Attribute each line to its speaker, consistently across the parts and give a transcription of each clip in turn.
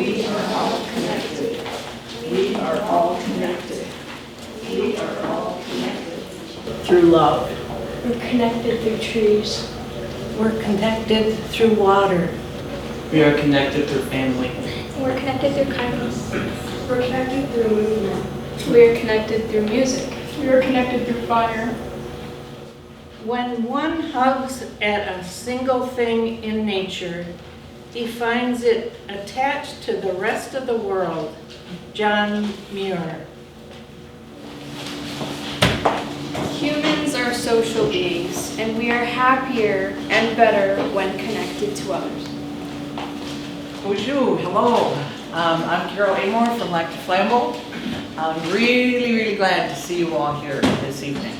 Speaker 1: We are all connected. We are all connected. We are all connected. Through love.
Speaker 2: We're connected through trees.
Speaker 1: We're connected through water.
Speaker 3: We are connected through family.
Speaker 2: We're connected through kindness.
Speaker 4: We're connected through movement.
Speaker 2: We are connected through music.
Speaker 4: We are connected through fire.
Speaker 1: When one hugs at a single thing in nature, he finds it attached to the rest of the world. John Muir.
Speaker 5: Humans are social beings, and we are happier and better when connected to others.
Speaker 6: Bonjour, hello. I'm Carol Amour from Lac du Flambeau. I'm really glad to see you all here this evening.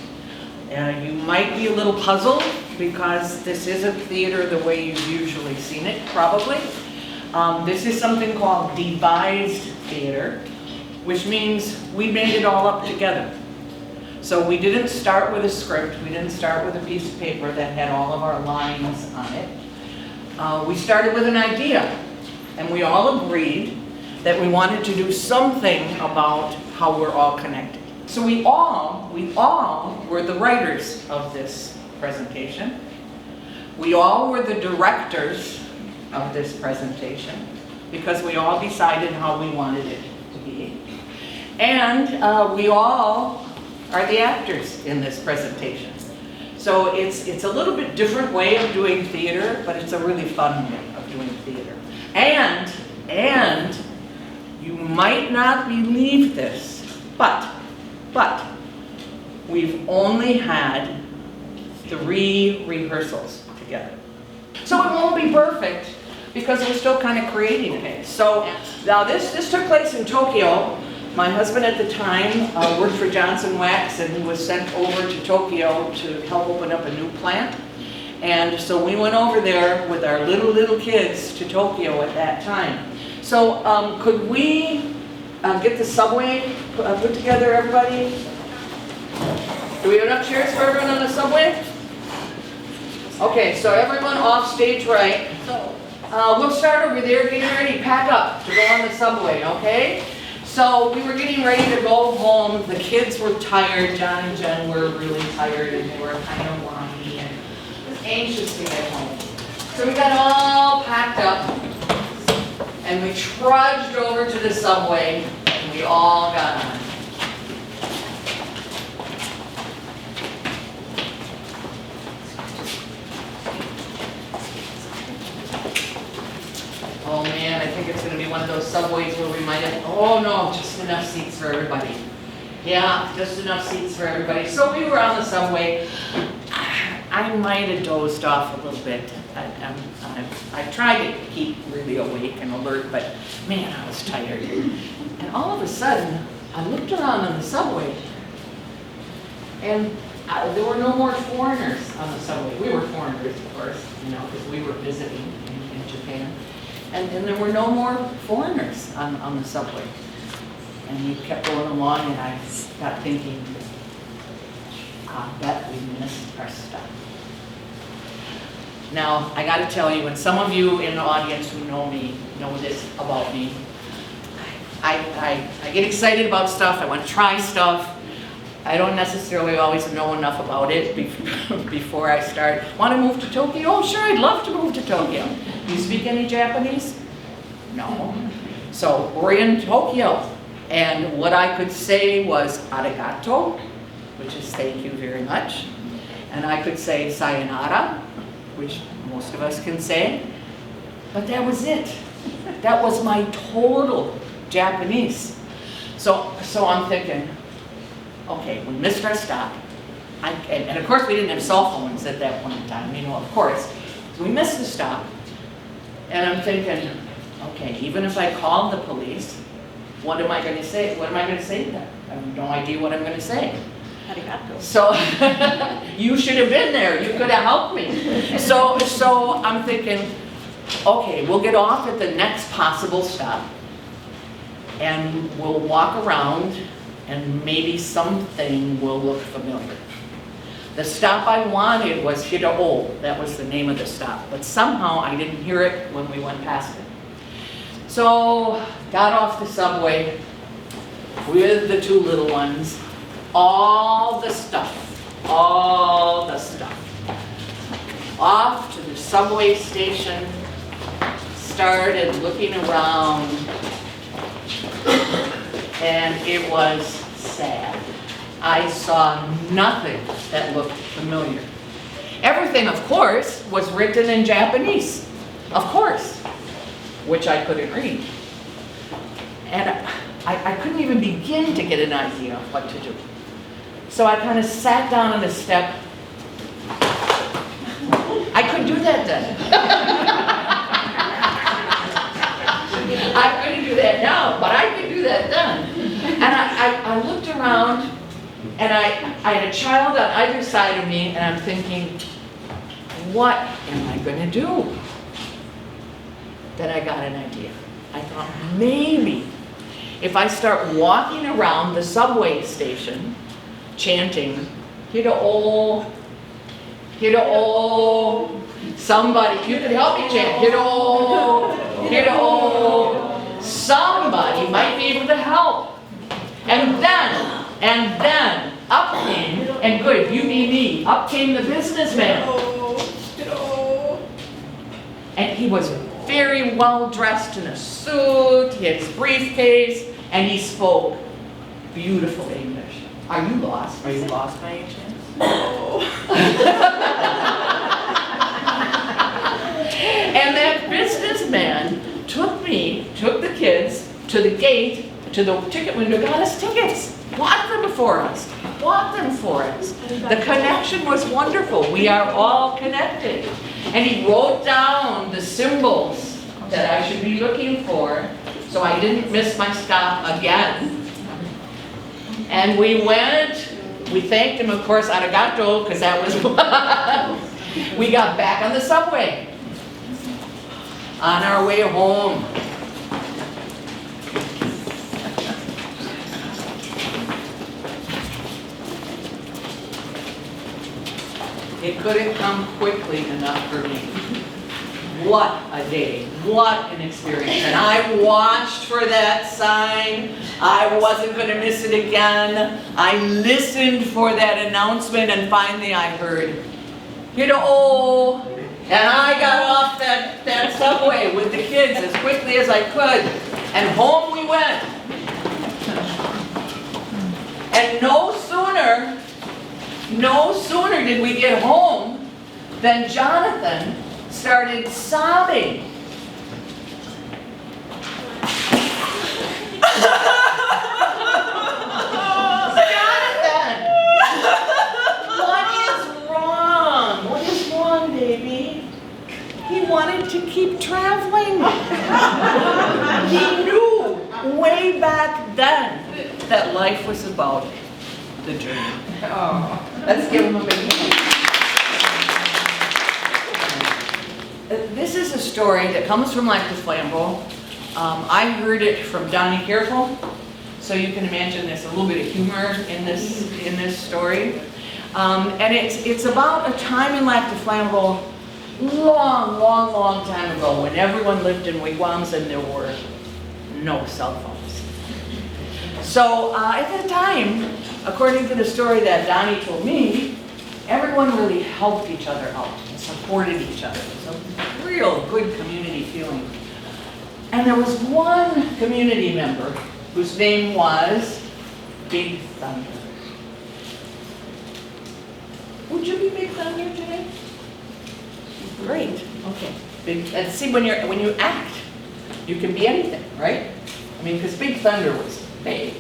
Speaker 6: You might be a little puzzled because this isn't theater the way you've usually seen it, probably. This is something called devised theater, which means we made it all up together. So we didn't start with a script, we didn't start with a piece of paper that had all of our lines on it. We started with an idea, and we all agreed that we wanted to do something about how we're all connected. So we all were the writers of this presentation. We all were the directors of this presentation because we all decided how we wanted it to be. And we all are the actors in this presentation. So it's a little bit different way of doing theater, but it's a really fun way of doing theater. And you might not believe this, but we've only had 3 rehearsals together. So it won't be perfect because we're still kind of creating it. So now this took place in Tokyo. My husband at the time worked for Johnson Wax, and he was sent over to Tokyo to help open up a new plant. And so we went over there with our little kids to Tokyo at that time. So could we get the subway put together, everybody? Do we have enough chairs for everyone on the subway? Okay, so everyone off stage right. We'll start over there, getting ready, pack up to go on the subway, okay? So we were getting ready to go home. The kids were tired. John and Jen were really tired, and they were kind of whiny and anxious to get home. So we got all packed up, and we trudged over to the subway, and we all got on. Oh man, I think it's going to be one of those subways where we might have, oh no, just enough seats for everybody. Yeah, just enough seats for everybody. So we were on the subway. I might have dozed off a little bit. I tried to keep really awake and alert, but man, I was tired. And all of a sudden, I looked around on the subway, and there were no more foreigners on the subway. We were foreigners, of course, because we were visiting in Japan. And there were no more foreigners on the subway. And we kept going along, and I got thinking, I bet we missed our stop. Now, I got to tell you, and some of you in the audience who know me know this about me, I get excited about stuff, I want to try stuff. I don't necessarily always know enough about it before I start. Want to move to Tokyo? Oh, sure, I'd love to move to Tokyo. Do you speak any Japanese? No. So we're in Tokyo, and what I could say was arigato, which is thank you very much. And I could say sayonara, which most of us can say, but that was it. That was my total Japanese. So I'm thinking, okay, we missed our stop. And of course we didn't have cell phones at that point in time, of course. So we missed the stop. And I'm thinking, okay, even if I called the police, what am I going to say? What am I going to say to them? I have no idea what I'm going to say. So you should have been there. You could have helped me. So I'm thinking, okay, we'll get off at the next possible stop, and we'll walk around, and maybe something will look familiar. The stop I wanted was Hidao. That was the name of the stop. But somehow I didn't hear it when we went past it. So, got off the subway with the two little ones, all the stuff. Off to the subway station, started looking around, and it was sad. I saw nothing that looked familiar. Everything, of course, was written in Japanese, of course, which I couldn't read. And I couldn't even begin to get an idea of what to do. So I kind of sat down on a step. I could do that then. I couldn't do that now, but I could do that then. And I looked around, and I had a child on either side of me, and I'm thinking, what am I going to do? Then I got an idea. I thought maybe if I start walking around the subway station chanting, Hiro-o, Hiro-o, somebody, you can help me chant, Hiro-o, Hiro-o, somebody might be able to help. And then, up came, and good, you mean me, up came the businessman. And he was very well dressed in a suit, he had his briefcase, and he spoke beautiful English. Are you lost? Are you lost by any chance? No. And that businessman took the kids to the gate, to the ticket window, got us tickets, bought them for us. The connection was wonderful. We are all connected. And he wrote down the symbols that I should be looking for, so I didn't miss my stop again. And we went, we thanked him, of course, arigato, because that was we got back on the subway. On our way home. It couldn't come quickly enough for me. What a day, what an experience. And I watched for that sign. I wasn't going to miss it again. I listened for that announcement, and finally I heard, Hiro-o, and I got off that subway with the kids as quickly as I could, and home we went. And no sooner did we get home than Jonathan started sobbing. Jonathan! What is wrong? What is wrong, baby? He wanted to keep traveling. He knew way back then that life was about the journey. Oh, let's give him a big hand. This is a story that comes from Lac du Flambeau. I heard it from Donnie Careful, so you can imagine there's a little bit of humor in this story. And it's about a time in Lac du Flambeau, long time ago, when everyone lived in wigwams and there were no cell phones. So at that time, according to the story that Donnie told me, everyone really helped each other out and supported each other. It was a real good community feeling. And there was one community member whose name was Big Thunder. Would you be Big Thunder today? Great. Okay. And see, when you act, you can be anything, right? I mean, because Big Thunder was big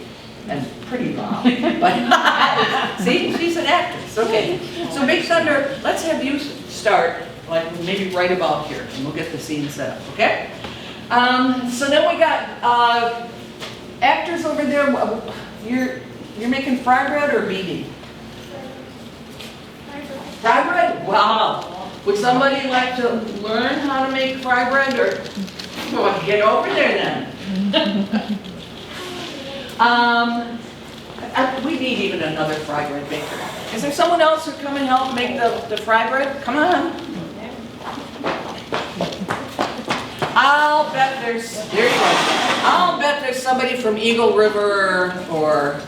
Speaker 6: and pretty loud. But see, she's an actress. Okay. So Big Thunder, let's have you start, like maybe right about here, and we'll get the scene set up. Okay. So then we got actors over there. You're making fry bread or beading? Fry bread? Wow. Would somebody like to learn how to make fry bread, or well, get over there then? We need even another fry bread maker. Is there someone else who come and help make the fry bread? Come on. I'll bet there you go. I'll bet there's somebody from Eagle River or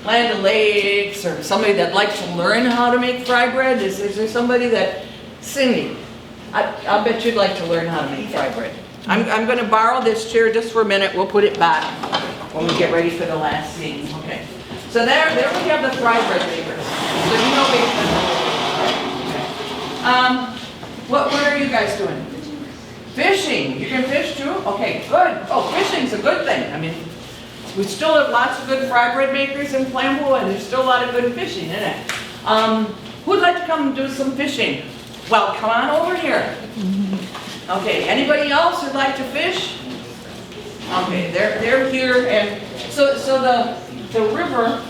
Speaker 6: Land O'Lakes or somebody that'd like to learn how to make fry bread. Is there somebody that, Cindy, I'll bet you'd like to learn how to make fry bread. I'm gonna borrow this chair just for a minute. We'll put it back when we get ready for the last scene. Okay. So there we have the fry bread makers. So you know what are you guys doing? Fishing. You can fish too? Okay, good. Oh, fishing's a good thing. I mean, we still have lots of good fry bread makers in Flambeau, and there's still a lot of good fishing in it. Who'd like to come do some fishing? Well, come on over here. Okay, anybody else who'd like to fish? Okay, they're here, and so the river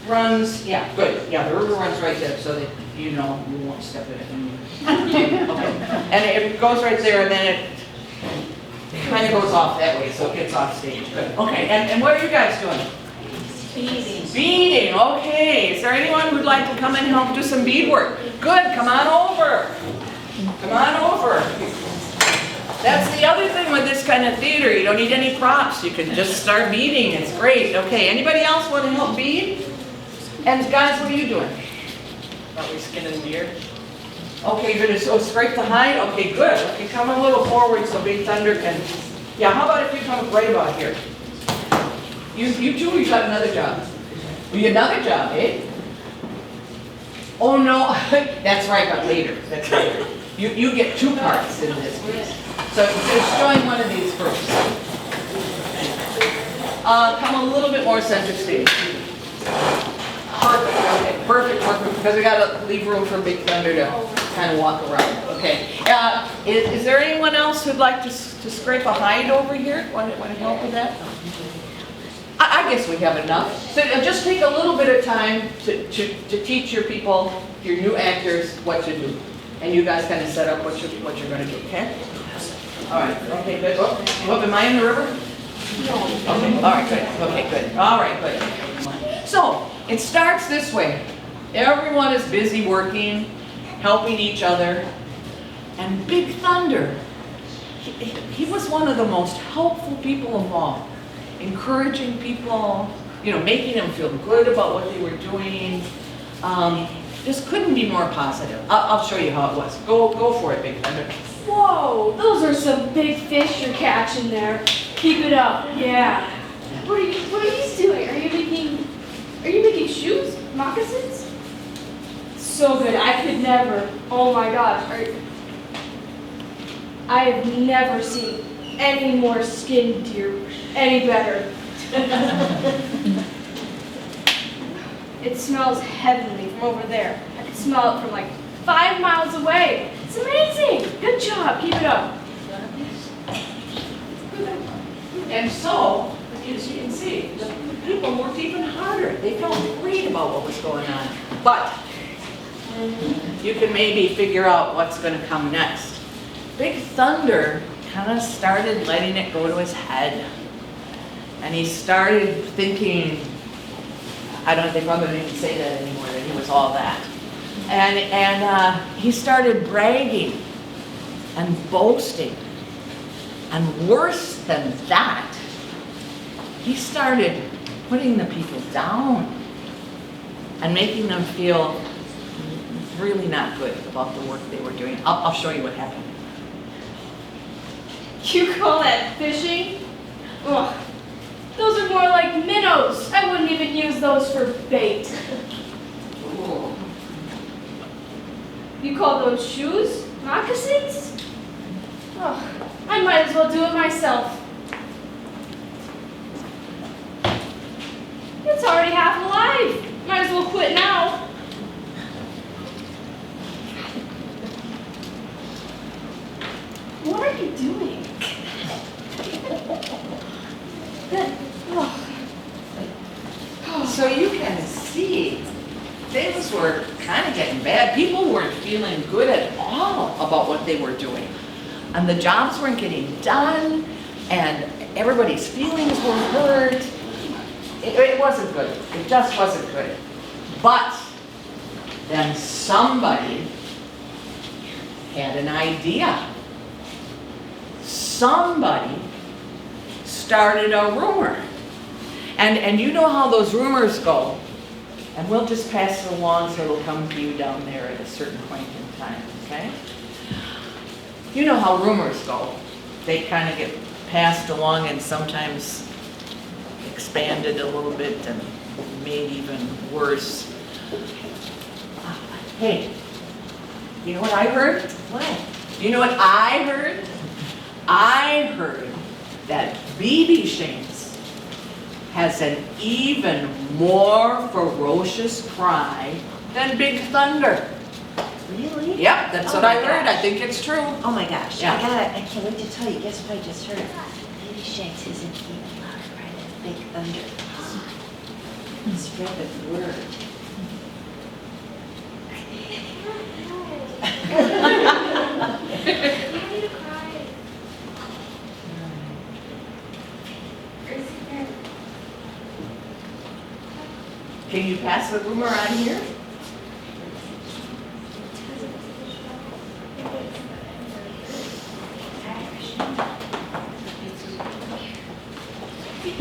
Speaker 6: runs, yeah, good, yeah, the river runs right there, so that you know you won't step in it. Okay, and it goes right there, and then it kind of goes off that way, so it gets off stage. Good. Okay, and what are you guys doing?
Speaker 2: Beading.
Speaker 6: Beading, okay. Is there anyone who'd like to come and help do some bead work? Good, come on over. Come on over. That's the other thing with this kind of theater. You don't need any props. You can just start beading. It's great. Okay, anybody else want to help bead? And guys, what are you doing?
Speaker 3: Are we skinning deer?
Speaker 6: Okay, you're gonna scrape the hide? Okay, good. Okay, come a little forward so Big Thunder can, yeah, how about if you come right about here? You two, you got another job. You another job, eh? Oh no, that's right, but later, that's later. You get two parts in this piece. So just showing one of these first. Come a little bit more center stage. Perfect, okay, perfect, because we gotta leave room for Big Thunder to kind of walk around. Okay, is there anyone else who'd like to scrape a hide over here? Want to help with that? I guess we have enough. So just take a little bit of time to teach your people, your new actors, what to do. And you guys kind of set up what you're going to do, okay? All right, okay, good. Oh, am I in the river? No. Okay, all right, good. Okay, good. All right, good. So, it starts this way. Everyone is busy working, helping each other. And Big Thunder, he was one of the most helpful people of all. Encouraging people, you know, making them feel good about what they were doing. Just couldn't be more positive. I'll show you how it was. Go for it, Big Thunder.
Speaker 2: Whoa, those are some big fish you're catching there. Keep it up, yeah.
Speaker 5: What are you doing? Are you making shoes? Moccasins?
Speaker 2: So good, I could never. Oh my gosh, I have never seen any more skinned deer any better.
Speaker 5: It smells heavenly from over there. I can smell it from like 5 miles away. It's amazing. Good job. Keep it up.
Speaker 6: And so, as you can see, the people worked even harder. They felt great about what was going on. But you can maybe figure out what's going to come next. Big Thunder kind of started letting it go to his head. And he started thinking, I don't think I'm going to even say that anymore, that he was all that. And he started bragging and boasting. And worse than that, he started putting the people down and making them feel really not good about the work they were doing. I'll show you what happened.
Speaker 5: You call that fishing? Ugh. Those are more like minnows. I wouldn't even use those for bait. You call those shoes? Moccasins? Oh, I might as well do it myself. It's already half alive. Might as well quit now. What are you doing?
Speaker 6: So you can see, things were kind of getting bad. People weren't feeling good at all about what they were doing. And the jobs weren't getting done, and everybody's feelings were hurt. It wasn't good. It just wasn't good. But then somebody had an idea. Somebody started a rumor. And you know how those rumors go. And we'll just pass it along so it'll come to you down there at a certain point in time, okay? You know how rumors go. They kind of get passed along and sometimes expanded a little bit and made even worse. Hey, you know what I heard? What? You know what I heard? I heard that BB Shanks has an even more ferocious cry than Big Thunder.
Speaker 7: Really?
Speaker 6: Yep, that's what
Speaker 7: Oh
Speaker 6: I
Speaker 7: my
Speaker 6: heard. I
Speaker 7: gosh.
Speaker 6: think it's true.
Speaker 7: Oh my gosh.
Speaker 6: Yeah.
Speaker 7: I can't wait to tell you. Guess what I just heard? Baby Shanks isn't even louder, right? Big Thunder. Spread the word.
Speaker 6: Can you pass the rumor on here?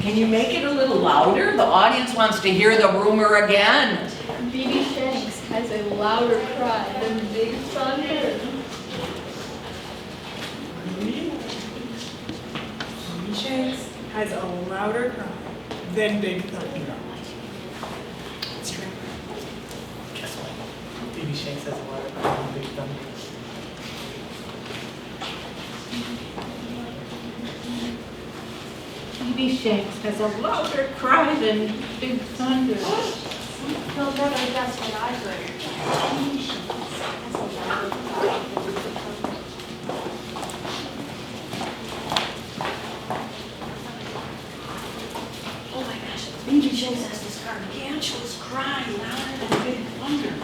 Speaker 6: Can you make it a little louder? The audience wants to hear the rumor again.
Speaker 2: BB Shanks has a louder cry than Big Thunder.
Speaker 4: BB Shanks has a louder cry than Big Thunder.
Speaker 3: It's true. Guess what? BB Shanks has a lot of fun on Big Thunder.
Speaker 1: BB Shanks has a louder cry than Big Thunder.
Speaker 5: They'll never guess what I heard.
Speaker 7: Oh my gosh. Baby Shanks has this gargantuous cry louder than Big Thunder.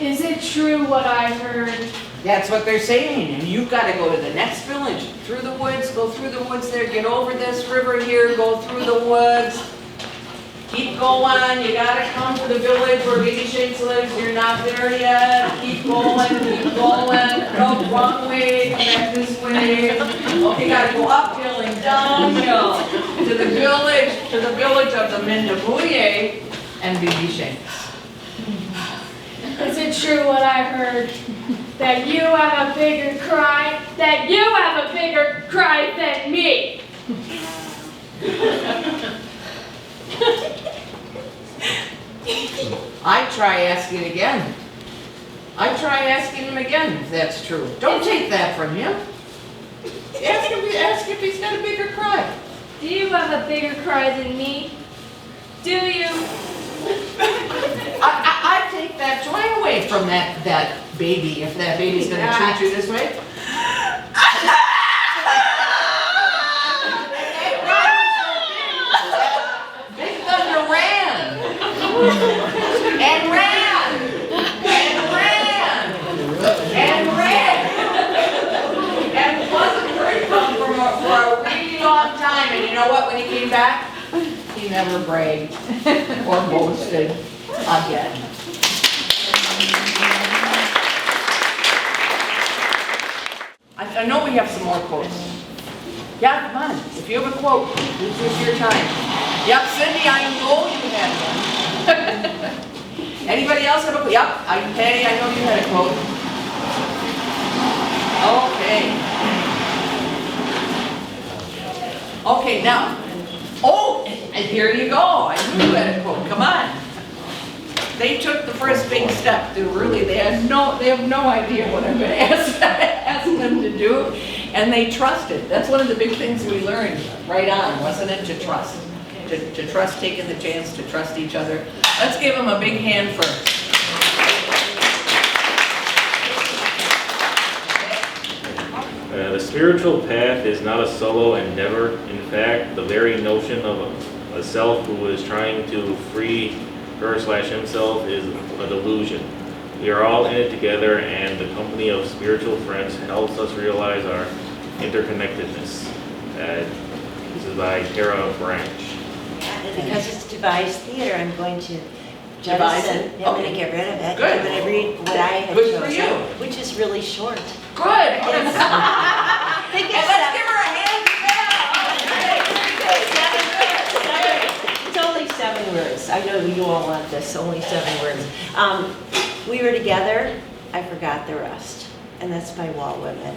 Speaker 2: Is it true what I heard?
Speaker 6: That's what they're saying, and you've got to go to the next village, through the woods, go through the woods there, get over this river here, go through the woods. Keep going, you gotta come to the village where Baby Shanks lives, you're not there yet. Keep going, no, wrong way, come back this way. You gotta go uphill and downhill to the village of the Mendabuye and Baby Shanks.
Speaker 2: Is it true what I heard? That you have a bigger cry? That you have a bigger cry than me?
Speaker 6: I try asking again. I try asking him again if that's true. Don't take that from him. Ask if he's got a bigger cry.
Speaker 2: Do you have a bigger cry than me? Do you?
Speaker 6: I take that joy away from that baby, if that baby's gonna treat you this way. Big Thunder ran. And ran. And ran. And ran. And wasn't heard from for a really long time. And you know what, when he came back, he never bragged or boasted again. I know we have some more quotes. Yeah, come on. If you have a quote, this is your time. Yep, Cindy, I know you had one. Anybody else have a quote? Yep, Patty, I know you had a quote. Okay. Okay, now. Oh, and here you go. I knew you had a quote. Come on. They took the first big step. They have no idea what I'm going to ask them to do, and they trusted. That's one of the big things we learned right on, wasn't it? To trust. To trust taking the chance to trust each other. Let's give them a big hand first.
Speaker 8: The spiritual path is not a solo endeavor. In fact, the very notion of a self who is trying to free her/himself is a delusion. We are all in it together, and the company of spiritual friends helps us realize our interconnectedness. That This is by Tara Branch.
Speaker 7: And because it's devised theater, I'm going to
Speaker 6: Devised
Speaker 7: jettison,
Speaker 6: it?
Speaker 7: I'm gonna
Speaker 6: Okay.
Speaker 7: get rid of it.
Speaker 6: Good.
Speaker 7: I'm gonna read what I had
Speaker 6: Good for
Speaker 7: chosen,
Speaker 6: you.
Speaker 7: which is really short.
Speaker 6: Good.
Speaker 7: I think
Speaker 6: And
Speaker 7: it's
Speaker 6: let's give her a hand for that.
Speaker 7: It's only 7 words. I know you all want this, only 7 words. We were together, I forgot the rest. And that's by Wall Women.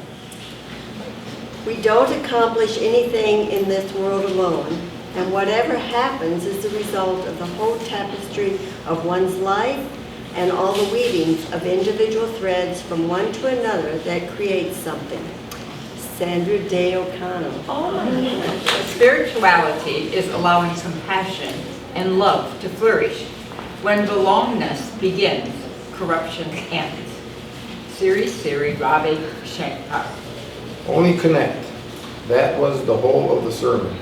Speaker 7: We don't accomplish anything in this world alone, and whatever happens is the result of the whole tapestry of one's life and all the weavings of individual threads from one to another that creates something. Sandra Day O'Connell.
Speaker 6: Oh my goodness.
Speaker 9: Spirituality is allowing compassion and love to flourish. When belongingness begins, corruption ends. Siri Ravi Shankar.
Speaker 10: Only connect. That was the whole of the sermon.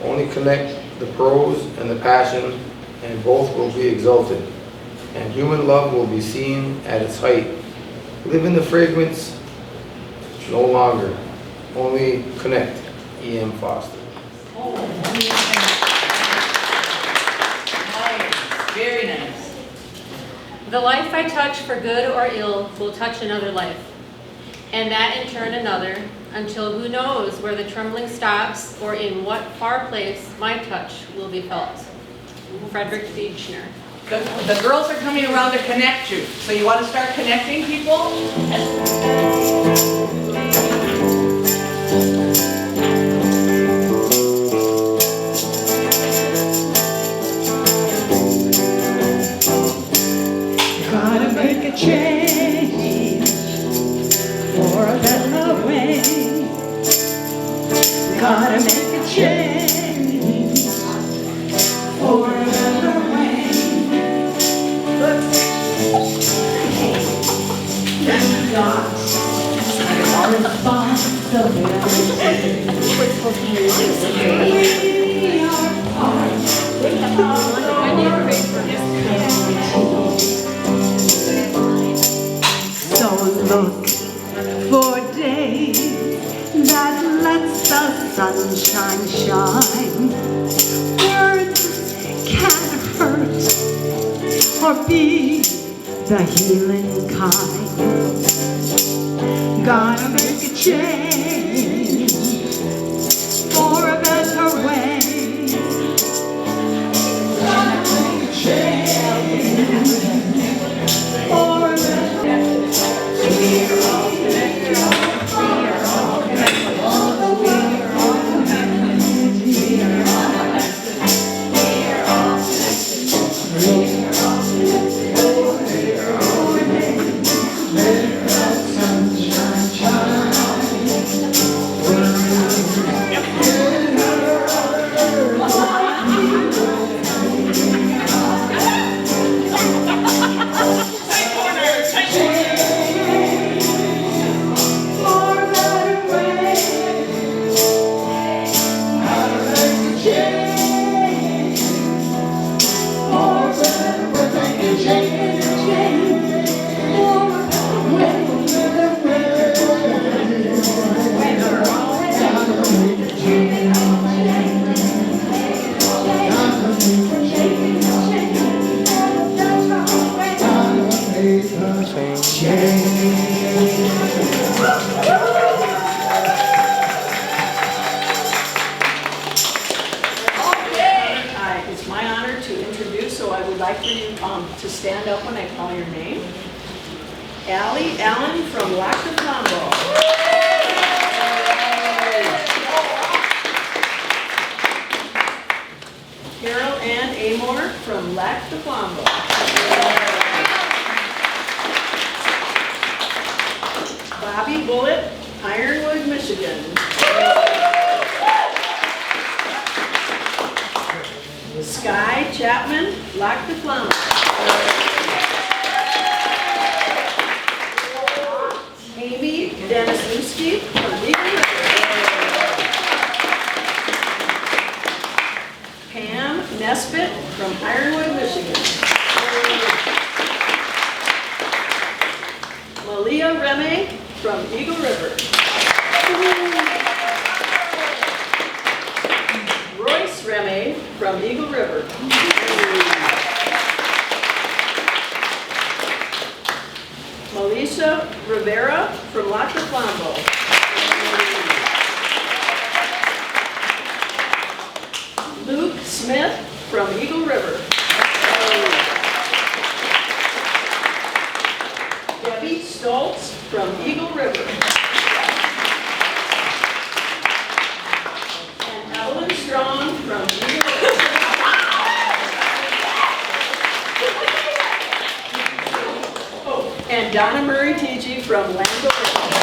Speaker 10: Only connect the prose and the passion, and both will be exalted. And human love will be seen at its height. Live in the fragrance no longer. Only connect. E.M. Foster.
Speaker 6: Nice. Very nice.
Speaker 11: The life I touch for good or ill will touch another life, and that in turn another, until who knows where the trembling stops or in what far place my touch will be felt. Frederick Fiechner.
Speaker 6: The girls are coming around to connect you. So you want to start connecting people?
Speaker 12: Gotta make a change for a better way. Gotta make a change for a better way. We've got our responsibility. We are part of So look for days that lets the sunshine shine. Words can't hurt or be the healing kind. Gotta make a change for a better way. Gotta make a change for a better way.
Speaker 13: To stand up when I call your name. Allie Allen from Lac du Flambeau. Carol Ann Amour from Lac du Flambeau. Bobby Bullitt, Ironwood, Michigan. Sky Chapman, Lac du Flambeau. Amy Denisuski from Eagle River. Pam Nesbitt from Ironwood, Michigan. Malia Reme from Eagle River. from Eagle River. Melissa Rivera from Lac La Flambeau. Luke Smith from Eagle River. Debbie Stoltz from Eagle River. And Evelyn Strong from Eagle River. Oh, and Donna Murray Teegee from Lango River.